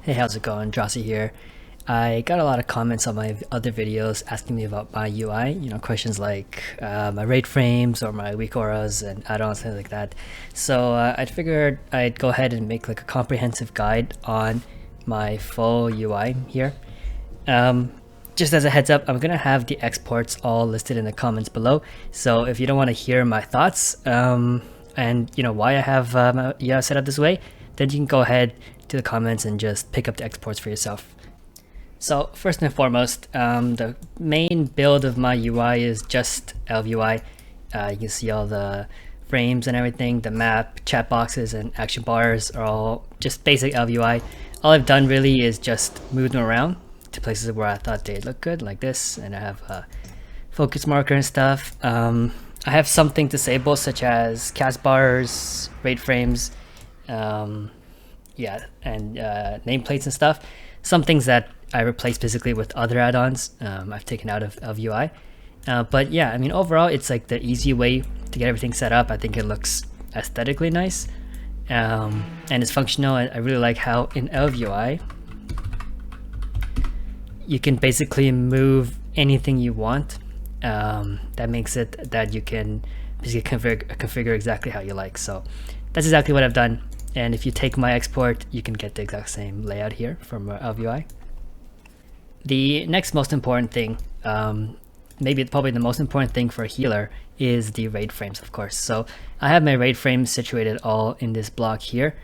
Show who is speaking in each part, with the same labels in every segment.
Speaker 1: Hey, how's it going? Drossi here. I got a lot of comments on my other videos asking me about my UI, questions like my rate frames or my weak auras and add-ons, things like that. So I figured I'd go ahead and make like a comprehensive guide on my full UI here. Just as a heads up, I'm gonna have the exports all listed in the comments below. So if you don't want to hear my thoughts and why I have my UI set up this way, then you can go ahead to the comments and just pick up the exports for yourself. So first and foremost, the main build of my UI is just Elvui. You can see all the frames and everything, the map, chat boxes, and action bars are all just basic Elvui. All I've done really is just move them around to places where I thought they'd look good, like this, and I have a focus marker and stuff. I have something disabled such as cast bars, rate frames, and nameplates and stuff. Some things that I replaced physically with other add-ons I've taken out of UI. But yeah, I mean, overall, it's like the easy way to get everything set up. I think it looks aesthetically nice and it's functional. I really like how in Elvui, you can basically move anything you want. That makes it that you can basically configure exactly how you like. So that's exactly what I've done. And if you take my export, you can get the exact same layout here from Elvui. The next most important thing, probably the most important thing for a healer, is the raid frames, of course. So I have my raid frames situated all in this block here.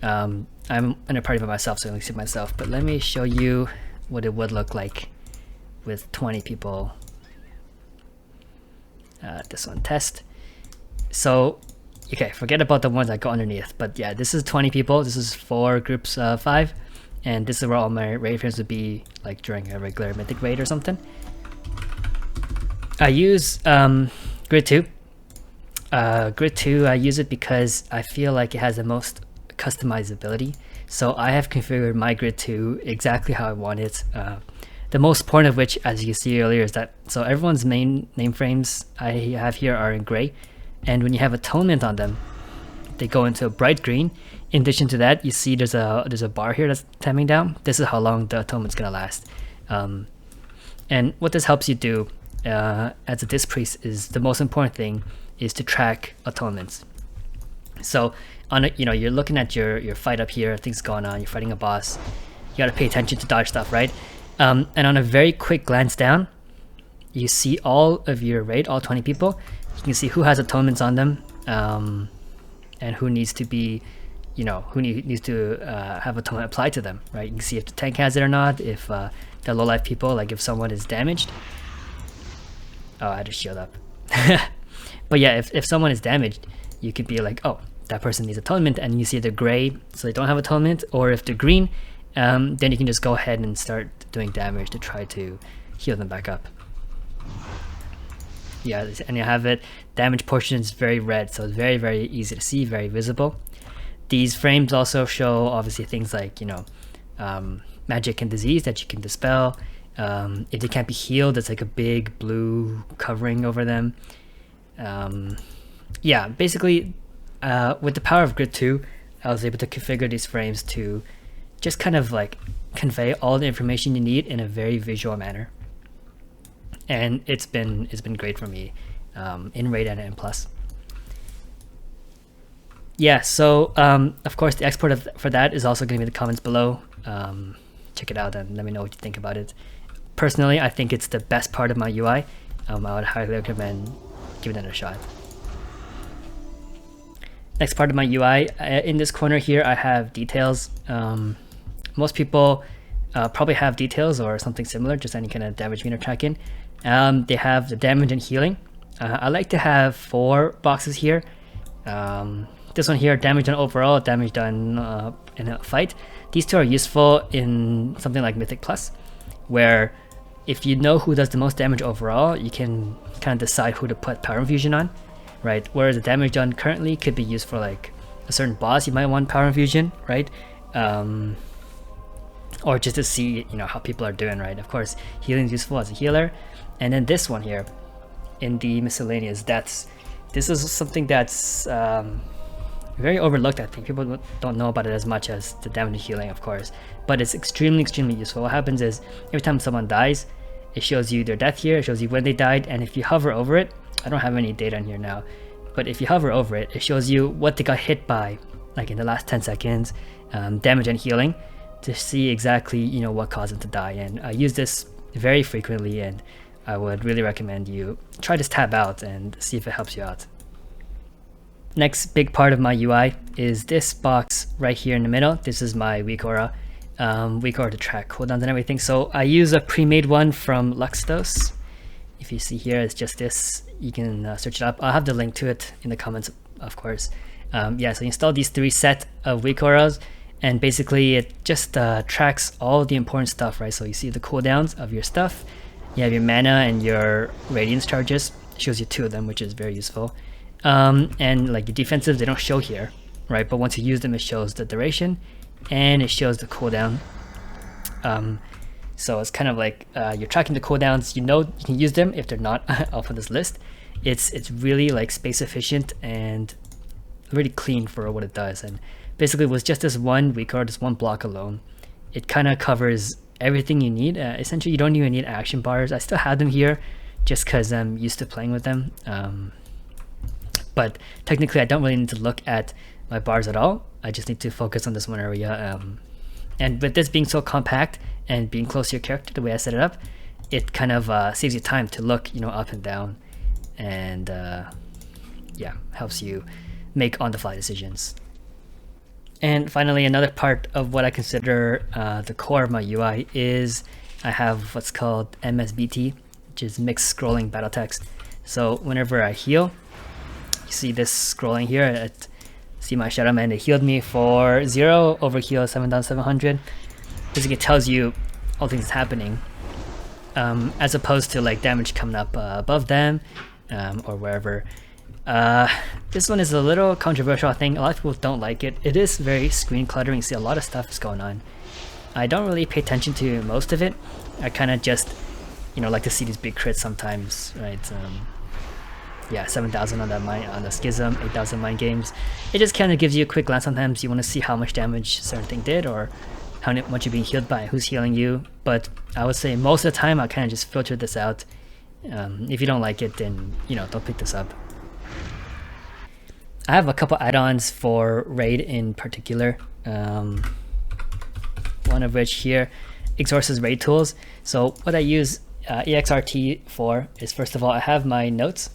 Speaker 1: I'm in a party by myself, so I only see myself. But let me show you what it would look like with 20 people. This one, test. So okay, forget about the ones that go underneath, but yeah, this is 20 people. This is 4 groups of 5, and this is where all my raid frames would be, like during a regular mythic raid or something. I use grid 2. Grid 2, I use it because I feel like it has the most customizability. So I have configured my grid 2 exactly how I want it. The most important of which, as you can see earlier, is that so everyone's main name frames I have here are in gray. And when you have atonement on them, they go into a bright green. In addition to that, you see there's a bar here that's timing down. This is how long the atonement's gonna last. And what this helps you do as a disc priest is the most important thing is to track atonements. So you're looking at your fight up here, things going on, you're fighting a boss. You gotta pay attention to dodge stuff, right? And on a very quick glance down, you see all of your raid, all 20 people. You can see who has atonements on them, and who needs to be, who needs to have atonement applied to them, right? You can see if the tank has it or not, if they're low life people, like if someone is damaged. Oh, I just shield up. But yeah, if someone is damaged, you could be like, oh, that person needs atonement, and you see they're gray, so they don't have atonement, or if they're green, then you can just go ahead and start doing damage to try to heal them back up. Yeah, and you have it, damage portion is very red, so it's very, very easy to see, very visible. These frames also show obviously things like, magic and disease that you can dispel. If they can't be healed, it's like a big blue covering over them. Yeah, basically, with the power of Grid 2, I was able to configure these frames to just kind of like convey all the information you need in a very visual manner. And it's been great for me in raid and in plus. Yeah, so of course the export for that is also going to be in the comments below. Check it out and let me know what you think about it. Personally, I think it's the best part of my UI. I would highly recommend giving it a shot. Next part of my UI, in this corner here, I have details. Most people probably have details or something similar, just any kind of damage meter tracking. They have the damage and healing. I like to have 4 boxes here. This one here, damage done overall, damage done in a fight. These 2 are useful in something like Mythic Plus, where if you know who does the most damage overall, you can kind of decide who to put Power Infusion on, right? Whereas the damage done currently could be used for like a certain boss, you might want Power Infusion, right? Or just to see, how people are doing, right? Of course, healing is useful as a healer. And then this one here, in the miscellaneous deaths, this is something that's very overlooked. I think people don't know about it as much as the damage and healing, of course, but it's extremely useful. What happens is every time someone dies, it shows you their death here, it shows you when they died, and if you hover over it, I don't have any data in here now, but if you hover over it, it shows you what they got hit by, like in the last 10 seconds, damage and healing, to see exactly, you know, what caused them to die. And I use this very frequently, and I would really recommend you try this tab out and see if it helps you out. Next big part of my UI is this box right here in the middle. This is my weak aura to track cooldowns and everything. So I use a pre-made one from Luxthos. If you see here, it's just this. You can search it up. I'll have the link to it in the comments, of course. Yeah, so you install these 3 sets of weak auras, and basically it just tracks all the important stuff, right? So you see the cooldowns of your stuff. You have your mana and your radiance charges. It shows you 2 of them, which is very useful. And like your defensives, they don't show here, right? But once you use them, it shows the duration and it shows the cooldown. So it's kind of like you're tracking the cooldowns. You know you can use them if they're not off of this list. It's really like space efficient and really clean for what it does. And basically with just this one weak aura, this one block alone, it kind of covers everything you need. Essentially, you don't even need action bars. I still have them here just because I'm used to playing with them. But technically I don't really need to look at my bars at all. I just need to focus on this one area. And with this being so compact and being close to your character, the way I set it up, it kind of saves you time to look, you know, up and down, and yeah, helps you make on-the-fly decisions. And finally, another part of what I consider the core of my UI is I have what's called MSBT, which is mixed scrolling battle text. So whenever I heal, you see this scrolling here, see my Shadow Man, it healed me for 0, overheal 7,700. Basically it tells you all things that's happening, as opposed to like damage coming up above them or wherever. This one is a little controversial, I think. A lot of people don't like it. It is very screen cluttering. You see a lot of stuff is going on. I don't really pay attention to most of it. I kind of just, you know, like to see these big crits sometimes, right? Yeah, 7,000 on that mine, on the Schism, 8,000 mind games. It just kind of gives you a quick glance. Sometimes you want to see how much damage a certain thing did, or how much you're being healed by, who's healing you. But I would say most of the time I kind of just filter this out. If you don't like it, then, you know, don't pick this up. I have a couple add-ons for Raid in particular. One of which here, ExRT's Raid tools. So what I use ExRT for is, first of all, I have my notes.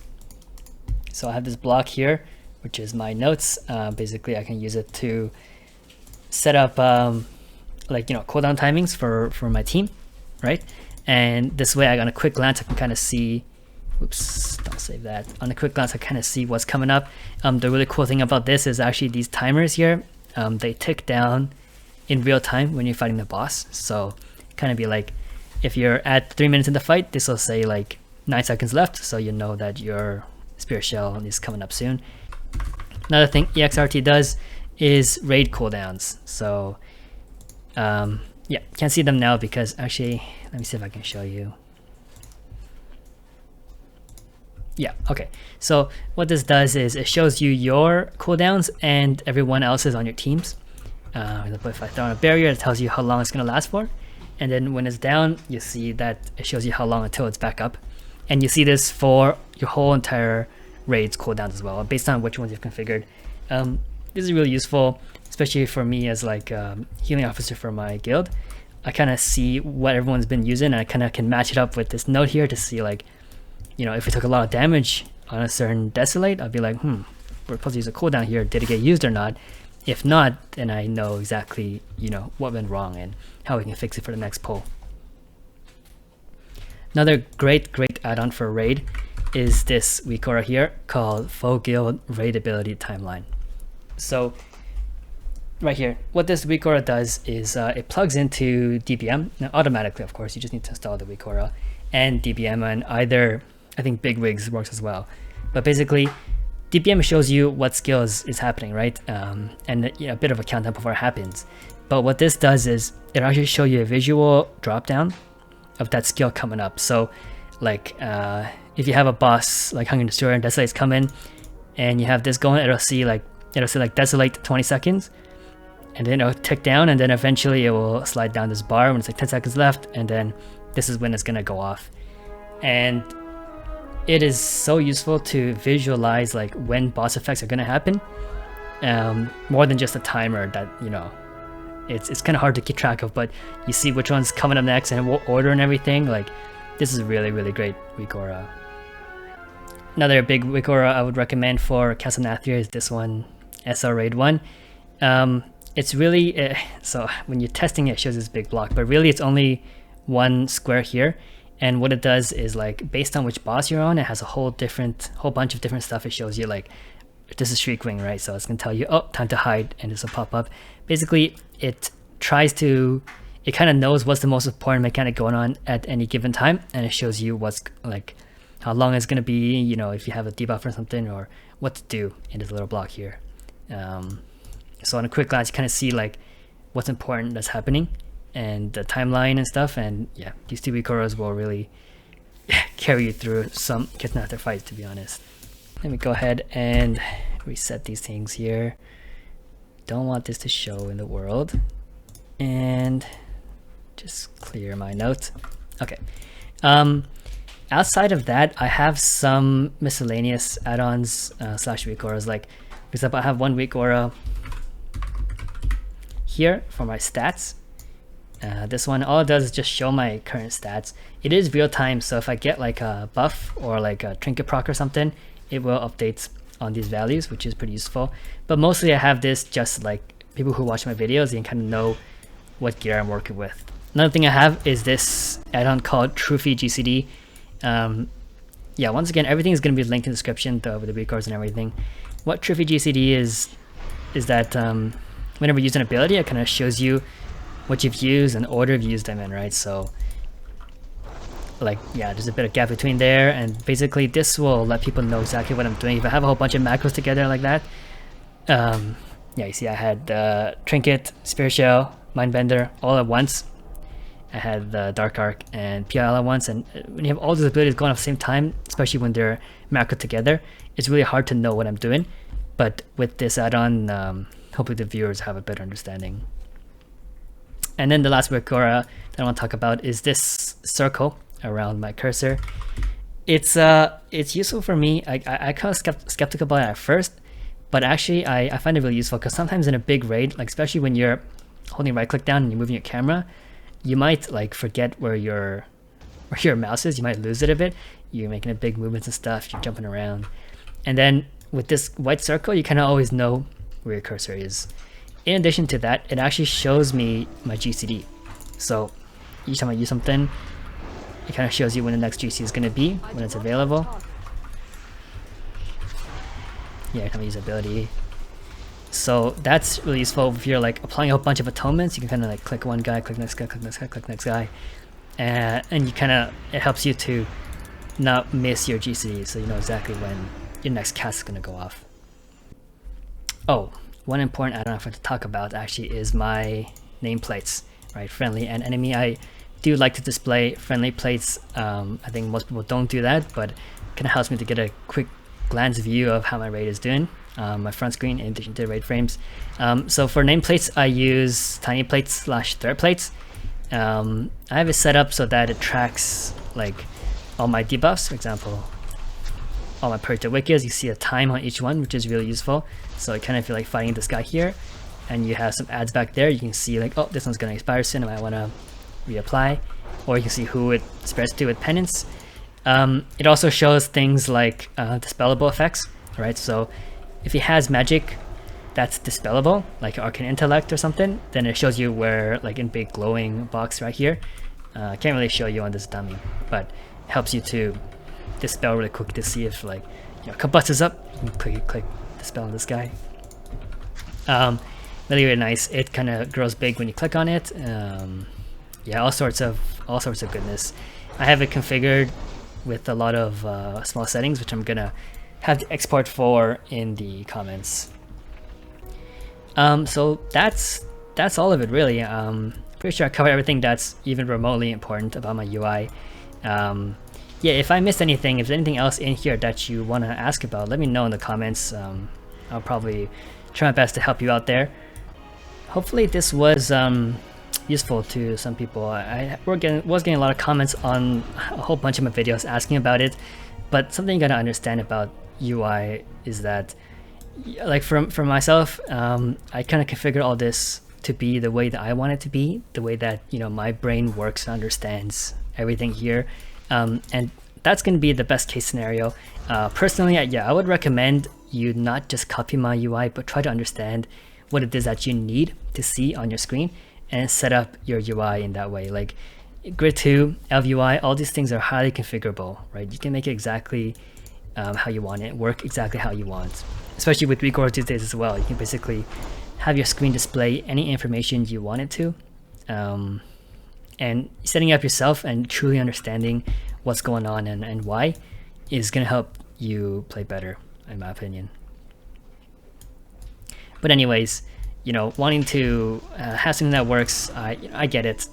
Speaker 1: So I have this block here, which is my notes. Basically, I can use it to set up like, you know, cooldown timings for my team, right? And this way, on a quick glance, I can kind of see. Oops, don't save that. On a quick glance, I kind of see what's coming up. The really cool thing about this is actually these timers here. They tick down in real time when you're fighting the boss. So kind of be like, if you're at 3 minutes in the fight, this will say like 9 seconds left, so you know that your Spirit Shell is coming up soon. Another thing ExRT does is raid cooldowns. So yeah, can't see them now because actually, let me see if I can show you. Yeah, okay. So what this does is it shows you your cooldowns and everyone else's on your teams. If I throw on a barrier, it tells you how long it's going to last for. And then when it's down, you see that it shows you how long until it's back up. And you see this for your whole entire raid's cooldowns as well, based on which ones you've configured. This is really useful, especially for me as like healing officer for my guild. I kind of see what everyone's been using, and I kind of can match it up with this note here to see, like, you know, if we took a lot of damage on a certain Desolate, I'd be like, we're supposed to use a cooldown here. Did it get used or not? If not, then I know exactly, you know, what went wrong and how we can fix it for the next pull. Another great add-on for Raid is this weak aura here called Phoguild Raid Ability Timeline. So right here, what this weak aura does is it plugs into DBM. Now, automatically, of course, you just need to install the weak aura and DBM, and either, I think Big Wigs works as well. But basically, DBM shows you what skills is happening, right? And you know, a bit of a countdown before it happens. But what this does is it actually show you a visual drop down of that skill coming up. So like if you have a boss like Hungry Destroyer and Desolate's coming and you have this going, it'll see like it'll say like desolate 20 seconds, and then it'll tick down, and then eventually it will slide down this bar when it's like 10 seconds left, and then this is when it's gonna go off. And it is so useful to visualize like when boss effects are gonna happen, more than just a timer that, you know, it's kind of hard to keep track of, but you see which one's coming up next and what order and everything. Like, this is really, really great weak aura. Another big weak aura I would recommend for Castle Nathria is this one, SR Raid 1. It's really, so when you're testing it, it shows this big block, but really it's only one square here. And what it does is, like, based on which boss you're on, it has a whole bunch of different stuff. It shows you like, this is Shriekwing, right? So it's gonna tell you, oh, time to hide, and this will pop up. Basically, it kind of knows what's the most important mechanic going on at any given time, and it shows you what's like, how long it's gonna be, you know, if you have a debuff or something, or what to do in this little block here. So on a quick glance, you kind of see like what's important that's happening, and the timeline and stuff. And yeah, these two weak auras will really carry you through some Castle Nathria fights, to be honest. Let me go ahead and reset these things here. Don't want this to show in the world. And just clear my note. Okay. Outside of that, I have some miscellaneous add-ons slash weak auras. Like, for example, I have one weak aura here for my stats. This one, all it does is just show my current stats. It is real time, so if I get like a buff or like a trinket proc or something, it will update on these values, which is pretty useful. But mostly I have this just like people who watch my videos, you can kind of know what gear I'm working with. Another thing I have is this add-on called TrufiGCD. Yeah, once again, everything is going to be linked in the description with the weak auras and everything. What TrufiGCD is that whenever you use an ability, it kind of shows you what you've used and order you've used them in, right? So like, yeah, there's a bit of gap between there, and basically this will let people know exactly what I'm doing. If I have a whole bunch of macros together like that, yeah, you see I had Trinket, Spirit Shell, Mindbender all at once. I had the Dark Arc and PL at once, and when you have all these abilities going at the same time, especially when they're macro together, it's really hard to know what I'm doing. But with this add-on, hopefully the viewers have a better understanding. And then the last weak aura that I want to talk about is this circle around my cursor. It's useful for me. I kind of skeptical about it at first, but actually I find it really useful, because sometimes in a big raid, like especially when you're holding right click down and you're moving your camera, you might like forget where your mouse is. You might lose it a bit. You're making a big movements and stuff. You're jumping around, and then with this white circle, you kind of always know where your cursor is. In addition to that, it actually shows me my GCD. So each time I use something, it kind of shows you when the next GC is going to be, when it's available. Yeah, every time I use ability. So that's really useful if you're like applying a whole bunch of atonements. You can kind of like click one guy, click next guy, click next guy, click next guy. And you kind of, it helps you to not miss your GCD, so you know exactly when your next cast is going to go off. Oh, one important add-on I forgot to talk about actually is my nameplates, right? Friendly and enemy. I do like to display friendly plates. I think most people don't do that, but it kind of helps me to get a quick glance view of how my raid is doing. My front screen in addition to raid frames. So for nameplates, I use TidyPlates slash ThreadPlates. I have it set up so that it tracks like all my debuffs. For example, all my Purge Wickeds, you see a time on each one, which is really useful. So I kind of feel like fighting this guy here, and you have some ads back there. You can see like, oh, this one's gonna expire soon, I might want to reapply, or you can see who it spreads to with penance. It also shows things like dispellable effects, right? So if he has magic that's dispellable, like Arcane Intellect or something, then it shows you where, like in big glowing box right here. I can't really show you on this dummy, but it helps you to dispel really quick to see if like, you know, Kabutz is up, you can click dispel on this guy. Really, really nice. It kind of grows big when you click on it. Yeah, all sorts of goodness. I have it configured with a lot of small settings, which I'm gonna have to export for in the comments. So that's all of it really. Pretty sure I covered everything that's even remotely important about my UI. Yeah, if I missed anything, if there's anything else in here that you want to ask about, let me know in the comments. I'll probably try my best to help you out there. Hopefully this was useful to some people. I was getting a lot of comments on a whole bunch of my videos asking about it, but something you gotta understand about UI is that, like for myself, I kind of configured all this to be the way that I want it to be, the way that, you know, my brain works and understands everything here, and that's going to be the best case scenario. Personally, yeah, I would recommend you not just copy my UI, but try to understand what it is that you need to see on your screen and set up your UI in that way. Like Grid 2, Elvui, all these things are highly configurable, right? You can make it exactly how you want it, work exactly how you want. Especially with records these days as well. You can basically have your screen display any information you want it to. And setting up yourself and truly understanding what's going on and why is going to help you play better, in my opinion. But anyways, you know, wanting to have something that works, I get it.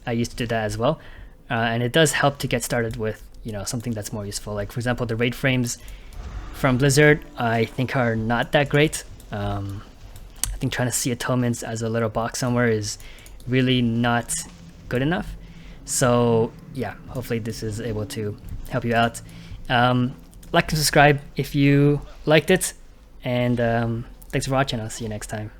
Speaker 1: I used to do that as well. And it does help to get started with, you know, something that's more useful. Like for example, the raid frames from Blizzard, I think are not that great. I think trying to see atonements as a little box somewhere is really not good enough. So yeah, hopefully this is able to help you out. Like and subscribe if you liked it, and thanks for watching. I'll see you next time.